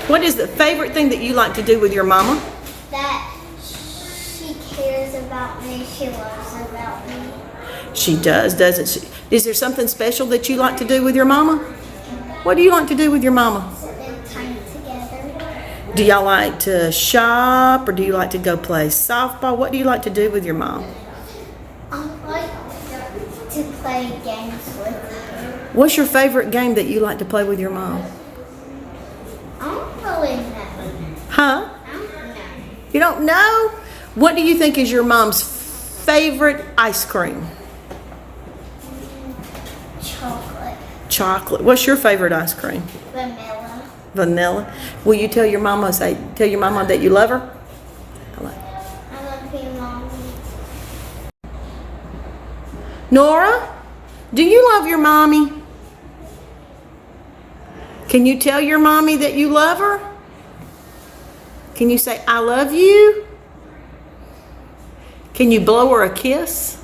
What is the favorite thing that you like to do with your mama? That she cares about me, she loves about me. She does, doesn't she? Is there something special that you like to do with your mama? What do you like to do with your mama? Spend time together. Do y'all like to shop, or do you like to go play softball? What do you like to do with your mom? I like to play games with her. What's your favorite game that you like to play with your mom? I don't really know. Huh? I don't know. You don't know? What do you think is your mom's favorite ice cream? Chocolate. Chocolate. What's your favorite ice cream? Vanilla. Vanilla. Will you tell your mama that you love her? I love you, Mommy. Nora, do you love your mommy? Can you tell your mommy that you love her? Can you say, I love you? Can you blow her a kiss?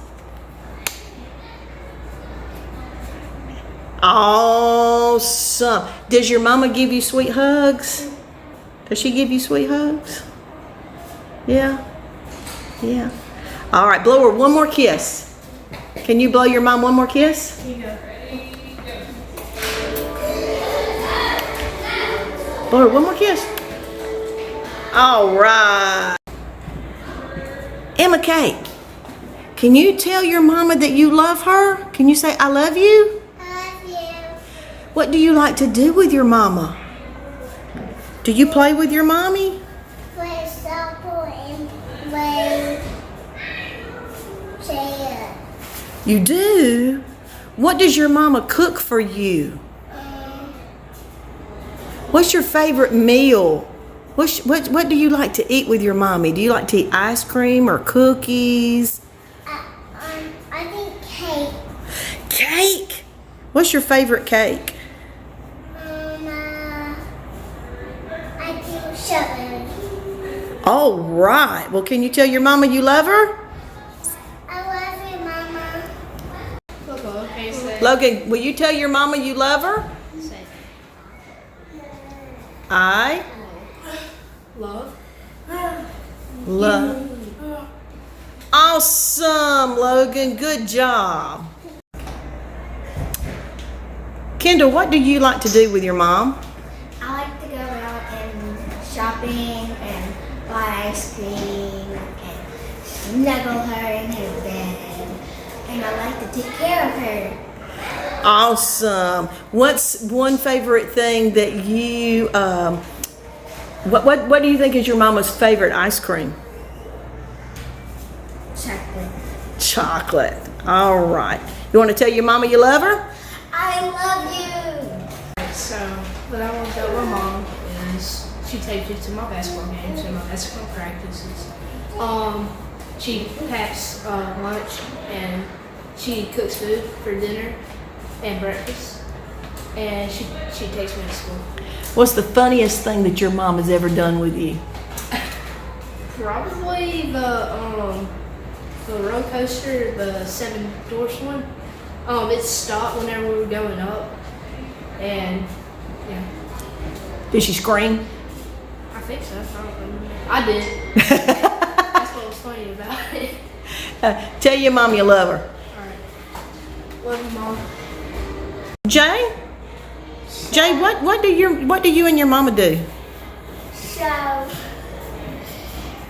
Awesome. Does your mama give you sweet hugs? Does she give you sweet hugs? Yeah? Yeah. All right, blow her one more kiss. Can you blow your mom one more kiss? Here you go. Blow her one more kiss. All right. Emma Kate, can you tell your mama that you love her? Can you say, I love you? I love you. What do you like to do with your mama? Do you play with your mommy? Play softball and play chess. You do? What does your mama cook for you? What's your favorite meal? What do you like to eat with your mommy? Do you like to eat ice cream or cookies? I think cake. Cake? What's your favorite cake? I think sugar. All right. Well, can you tell your mama you love her? I love you, Mama. Look, okay, say. Logan, will you tell your mama you love her? Say. I Love. love. Awesome, Logan. Good job. Kendall, what do you like to do with your mom? I like to go out and shopping and buy ice cream and snuggle her in her bed. And I like to take care of her. Awesome. What's one favorite thing that you what do you think is your mama's favorite ice cream? Chocolate. Chocolate. All right. You want to tell your mama you love her? I love you. So, what I want to tell my mom is she takes me to my basketball games and my basketball practices. She packs lunch and she cooks food for dinner and breakfast, and she takes me to school. What's the funniest thing that your mom has ever done with you? Probably the roller coaster, the Seven Dwarfs one. It stopped whenever we were going up, and yeah, Did she scream? I think so. I don't remember. I did. That's what was funny about it. Tell your mom you love her. All right, love you, Mom. Jay, what do you and your mama do? So,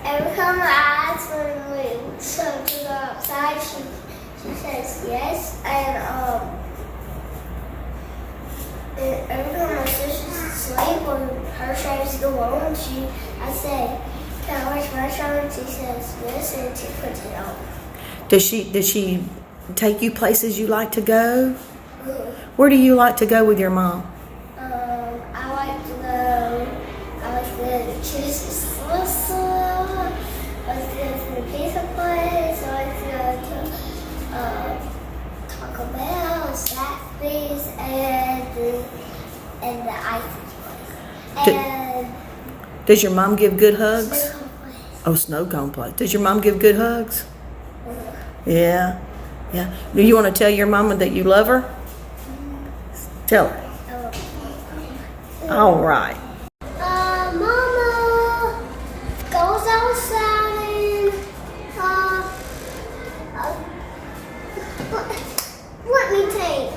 every time I ask when we to go outside, she says yes. And every time my sister's asleep or her showers go on, I say, can I watch my show? And she says yes, and she puts it on. Does she take you places you like to go? Where do you like to go with your mom? I like to go to Cheese's Salsa. I like to go to the pizza place. I like to go to Taco Bell, Zaxby's, and the ice cream place. And Does your mom give good hugs? Snow Cone place. Oh, snow cone place. Does your mom give good hugs? Yeah. Yeah. Do you want to tell your mama that you love her? Tell her. All right. Let me think.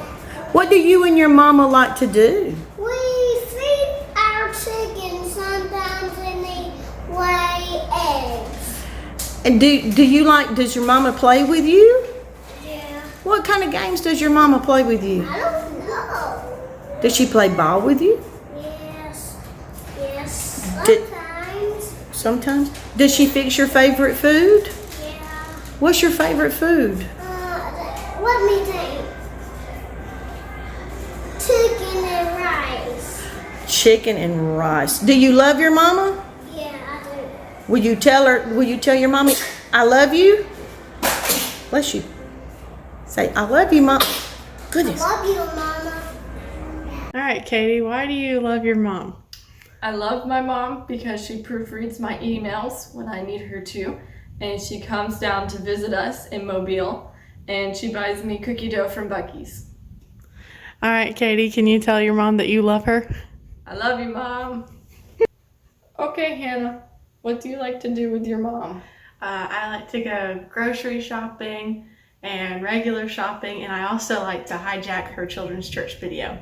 What do you and your mama like to do? We feed our chickens sometimes and they lay eggs. And does your mama play with you? Yeah. What kind of games does your mama play with you? I don't know. Does she play ball with you? Yes. Yes. Did- Sometimes. Sometimes. Does she fix your favorite food? Yeah. What's your favorite food? Let me think. Chicken and rice. Chicken and rice. Do you love your mama? Yeah, I do. Will you tell your mommy, I love you? Bless you. Say, I love you, Mom. Goodness. Love you, Mama. All right, Katie, why do you love your mom? I love my mom because she proofreads my emails when I need her to, and she comes down to visit us in Mobile, and she buys me cookie dough from Buc-ee's. All right, Katie, can you tell your mom that you love her? I love you, Mom. Okay, Hannah, what do you like to do with your mom? I like to go grocery shopping and regular shopping, and I also like to hijack her children's church video.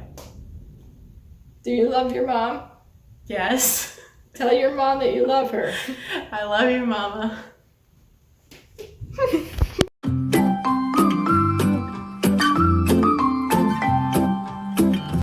Do you love your mom? Yes. Tell your mom that you love her. I love you, Mama.